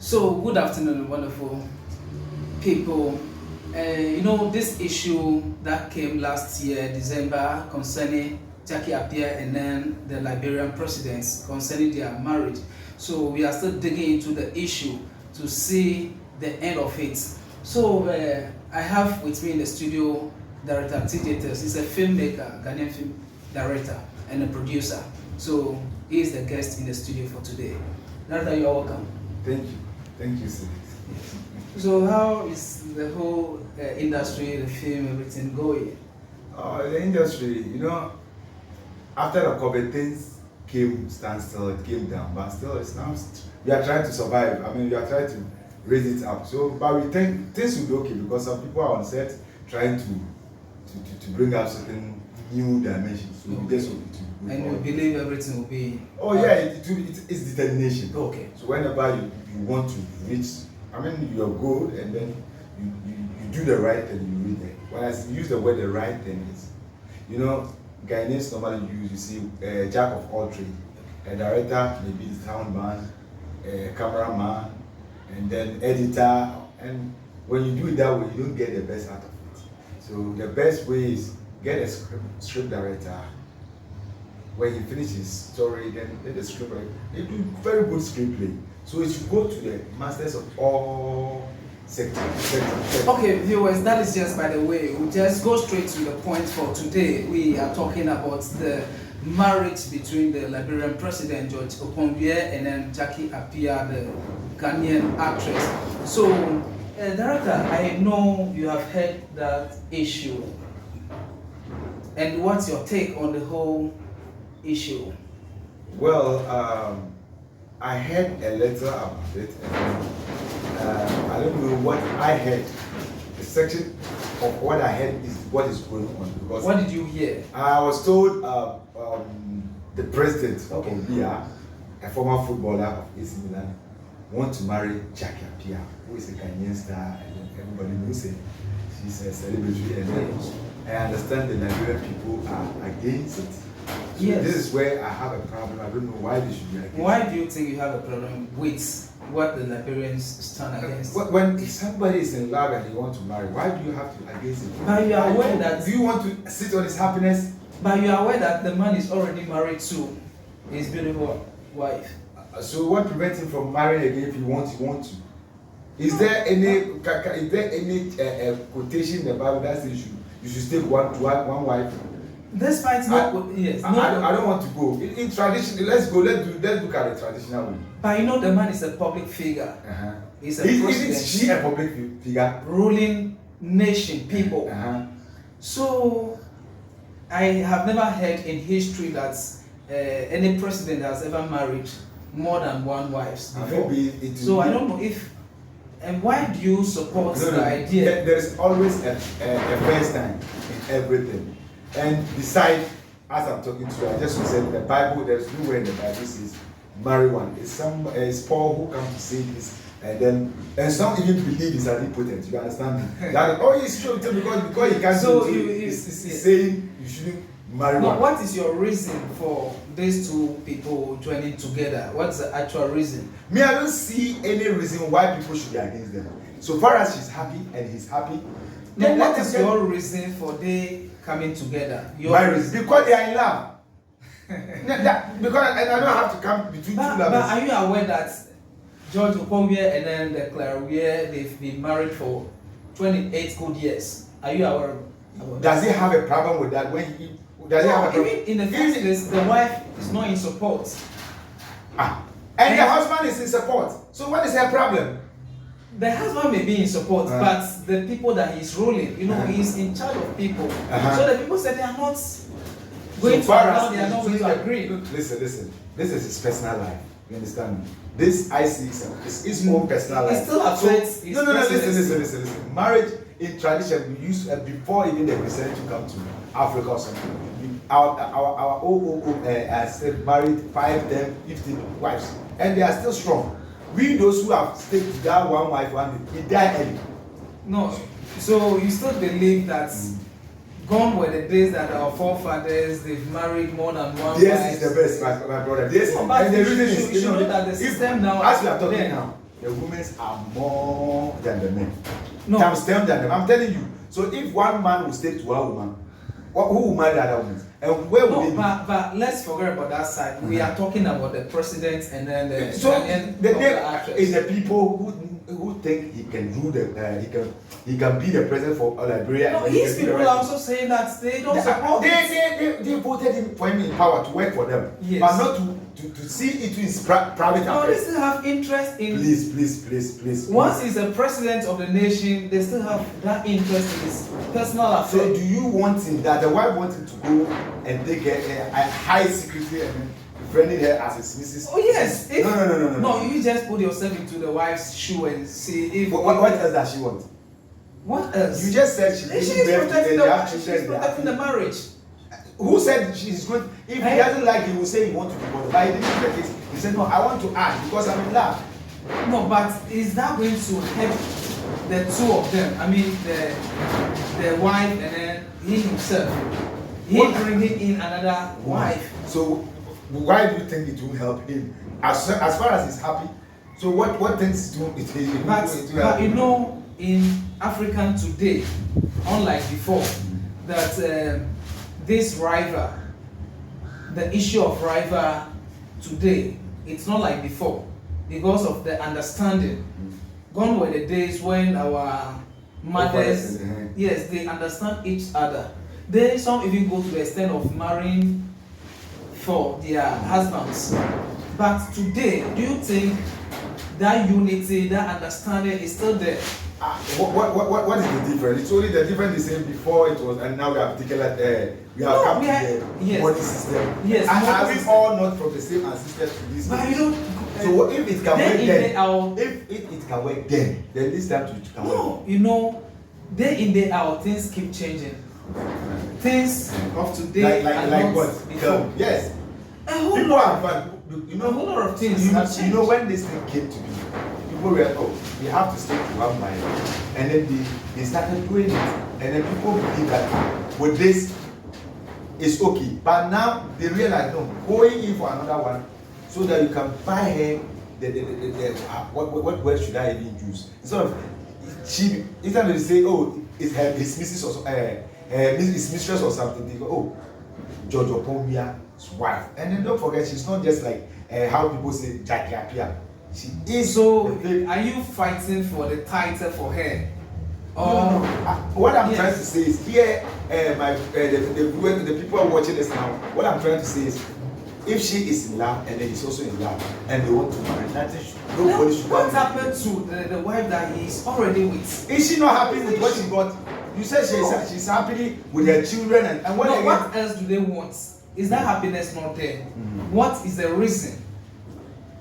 So, good afternoon, wonderful people. This issue that came last year, December, concerning Jackie Appiah and then the Liberian presidents concerning their marriage. So, we are still digging into the issue to see the end of it. So, I have with me in the studio director TJ Tels. He's a filmmaker, Ghanaian film director, and a producer. So, he is the guest in the studio for today. Director, you are welcome. Thank you. Thank you, sir. So how is the whole industry, the film, everything going? The industry, after the COVID, things came standstill, it came down, but still, it's now we are trying to survive. I mean, we are trying to raise it up. So, but we think things will be okay because some people are on set trying to bring out certain new dimensions. So we just hope to. And you believe everything will be. Oh yeah, it's determination. Okay. So whenever you want to reach, I mean, you're good, and then you do the right thing, you read it. When I use the word the right thing is, Ghanaians normally use, you see, jack of all trades. A director, maybe the sound man, a cameraman, and then editor. And when you do it that way, you don't get the best out of it. So the best way is get a script director. When he finishes his story, then the scriptwriter, they do very good screenplay. So it should go to the masters of all sectors. Okay, viewers, that is just by the way. We'll just go straight to the point for today. We are talking about the marriage between the Liberian president, George Okonjo, and then Jackie Appiah, the Ghanaian actress. So, Director, I know you have heard that issue. And what's your take on the whole issue? Well, I heard a letter about it, and I don't know what I heard. The section of what I heard is what is going on. Because what did you hear? I was told the president of Appiah, a former footballer of AC Milan, wants to marry Jackie Appiah, who is a Ghanaian star, and everybody knows it. She's a celebrity, and I understand the Nigerian people are against it. So yes. This is where I have a problem. I don't know why they should be against. Why do you think you have a problem with what the Liberians stand against? When somebody is in love and you want to marry, why do you have to against it? But you are aware that. Do you want to sit on his happiness? But you are aware that the man is already married to his beautiful wife. So what prevents him from marrying again if he wants to? Is there any quotation in the Bible that says you should take one wife? Despite yes, I don't want to go in tradition. Let's look at the traditional way. But the man is a public figure. He's a president. Isn't she a public figure? Ruling nation, people. So I have never heard in history that any president has ever married more than one wife before. So I don't know if. And why do you support the idea? There is always a first time in everything. And besides, as I'm talking to you, I just said the Bible, there's nowhere in the Bible says marry one. It's Paul who comes to say this, and some even believe it's omnipotent. You understand me? That it's true because he can't. So he's saying you shouldn't marry one. What is your reason for these two people joining together? What's the actual reason? Me, I don't see any reason why people should be against them. So far as she's happy and he's happy. Then what is your reason for they coming together? My reason? Because they are in love. Because I don't have to come between two lovers. But are you aware that George Okonjo and then the Claire, they've been married for 28 good years? Are you aware of that? Does he have a problem with that? Does he have a problem? Even in the first place, the wife is not in support. And the husband is in support. So what is her problem? The husband may be in support, but the people that he's ruling, he's in charge of people. So the people said they are not going to allow, they are not going to agree. Listen. This is his personal life. You understand me? This I see is his own personal life. It still affects his listen. Marriage in tradition, we used before even the Christianity to come to Africa or something. Our old said married 5, 10, 15 wives, and they are still strong. We those who have stayed to that one wife we die early. No, so you still believe that gone were the days that our forefathers they've married more than one wife. Yes, is the best, my brother. Yes, no, but and the reason is you should know that the system now. As we are talking now, the women are more than the men. No. Times 10 than them. I'm telling you. So if one man will stay to one woman, who will marry the other woman? And where will they be? But let's forget about that side. We are talking about the president and then the so the actress. is the people who think he can rule the he can be the president for Liberia. No, his people are also saying that they don't support they voted him for him in power to work for them, yes. but not to see it to his private affairs. No, they still have interest in. Please. Once he's the president of the nation, they still have that interest in his personal affairs. So, do you want him that the wife wants him to go and take a high security and befriending her as his missus? Oh yes. No. No, you just put yourself into the wife's shoe and see if. What else does she want? What else? You just said she's protecting the marriage. Who said she's good? If he doesn't like, he will say he wants to divorce. But he didn't get it. He said, no, I want to add because I'm in love. No, but is that going to help the two of them? I mean, the wife and then he himself. He bringing in another wife. So why do you think it will help him? As far as he's happy. So what things do it? But you know, in African today, unlike before, that this rival, the issue of rival today, it's not like before because of the understanding. Gone were the days when our mothers, yes, they understand each other. They some even go to the extent of marrying for their husbands. But today, do you think that unity, that understanding is still there? What is the difference? It's only the difference is saying before it was, and now we have taken we have come to the body system. Yes. Are we all not from the same ancestors to this? But you don't. So if it can work then, if it can work then this time it can work. No, you know, day in day out things keep changing. Things of today like what? Before. Yes. People are fun. You know, a whole lot of things. You know when this thing came to me, people were we have to stick to one mind, and then they started doing it, and then people believe that with this it's okay. But now they realize no, going in for another one, so that you can buy her what word should I even use? Instead of instead of say it's his missus or his mistress or something, they go George Opomia's wife, and then don't forget she's not just like how people say Jackie Appiah. She is. So are you fighting for the title for her? No. What I'm trying to say is here, the people are watching this now. What I'm trying to say is, if she is in love and then he's also in love and they want to marry, nobody should. What happened to the wife that he's already with? Is she not happy with what she got? You said she's happy with her children and what? No, what else do they want? Is that happiness not there? What is the reason?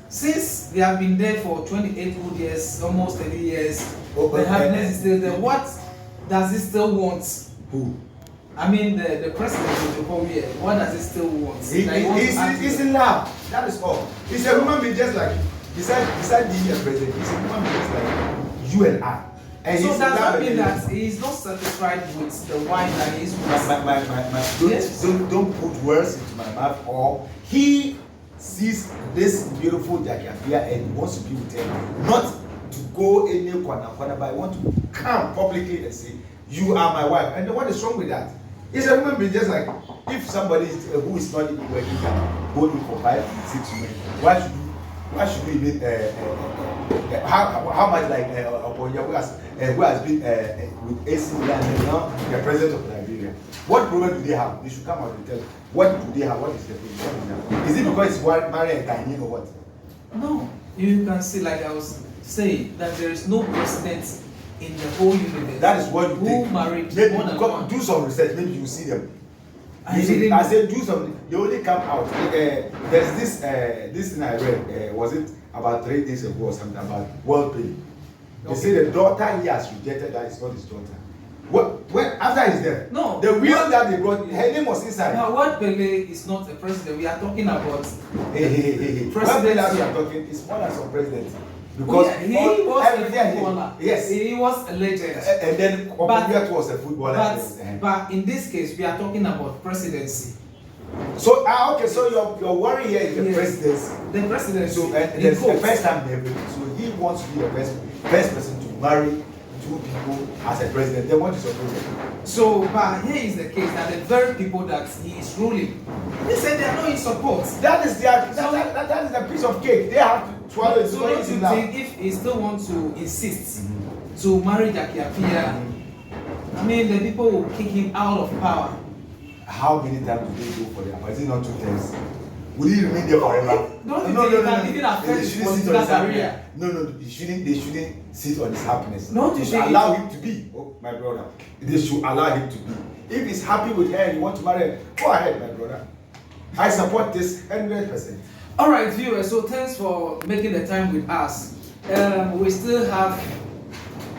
Since they have been there for 28 good years, almost 30 years, the happiness is still there. What does he still want? Who? I mean, the president of the whole year. What does he still want? He's in love. That is all. He's a human being just like beside being a president. He's a human being just like you and I. And so does that mean that he's not satisfied with the wife that he's with? Don't put words into my mouth. Or he sees this beautiful Jackie Appiah and he wants to be with her, not to go any corner, but I want to come publicly and say, you are my wife. And what is wrong with that? It's a woman being just like, if somebody who is not even working can go in for 5, 6 women, why should we even how much like Appiah who has been with AC Milan and now the president of Liberia? What problem do they have? They should come out and tell what do they have, what is the problem? Is it because he's married a Ghanaian or what? No, you can see, like I was saying, that there is no president in the whole universe. That is what you think. Who married maybe more than one. Do some research, maybe you see them. I said do some. They only come out. There's this thing I read. Was it about 3 days ago or something about world pay? They say the daughter he has rejected that is not his daughter. When after he's there? No. The will that they brought, her name was inside. Now, what Pele is not a president. We are talking about. Hey. President that we are talking is more than some president. Because he was a footballer. Yes. He was a legend. And then Appiah was a footballer. But in this case, we are talking about presidency. So okay, so your worry here is the presidency. The presidency. So that's the first time ever. So he wants to be the first person to marry two people as a president, then what is your problem? So, but here is the case that the very people that he is ruling, they said they are not in support. That is that is the piece of cake. They have to swallow it. So don't you think if he still wants to insist to marry Jackie Appiah, I mean the people will kick him out of power. How many times do they go for their? Is it not 2 times? Will he remain there forever? Don't you think it can even affect his political career? No, they shouldn't sit on his happiness. No, they should allow him to be. Oh, my brother. They should allow him to be. If he's happy with her and you want to marry her, go ahead, my brother. I support this 100%. All right, viewers. So thanks for making the time with us. We still have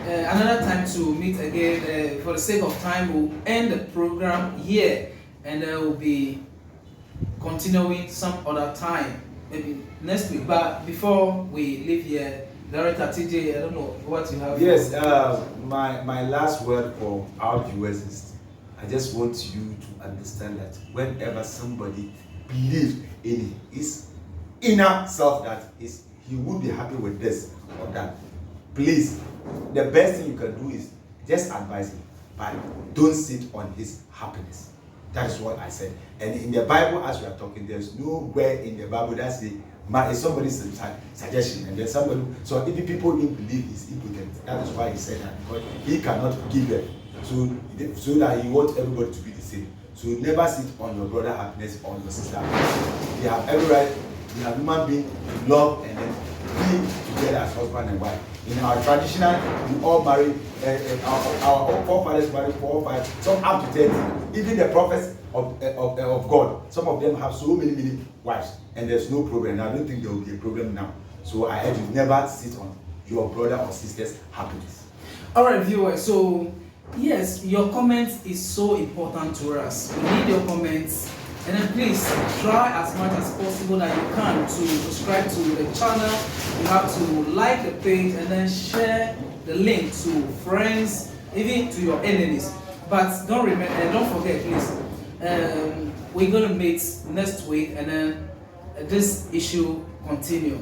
another time to meet again. For the sake of time, we'll end the program here, and we'll be continuing some other time, maybe next week. But before we leave here, Director TJ, I don't know what you have. Yes, my last word for our viewers is, I just want you to understand that whenever somebody believes in his inner self that he would be happy with this or that, please, the best thing you can do is just advise him, but don't sit on his happiness. That is what I said. And in the Bible, as we are talking, there's nowhere in the Bible that says, it's somebody's suggestion, and then somebody. So if people don't believe he's impotent, that is why he said that, because he cannot give them. So that he wants everybody to be the same. So never sit on your brother's happiness or your sister. They have every right. We have human being to love and then be together as husband and wife. In our traditional, we all marry. Our forefathers married 4 or 5, some up to 30. Even the prophets of God, some of them have so many wives, and there's no problem. I don't think there will be a problem now. So I urge you, never sit on your brother or sister's happiness. All right, viewers. So yes, your comments is so important to us. We need your comments. And then please try as much as possible that you can to subscribe to the channel. You have to like the page and then share the link to friends, even to your enemies. But don't forget, please. We're gonna meet next week, and then this issue continue.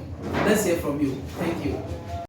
Let's hear from you. Thank you.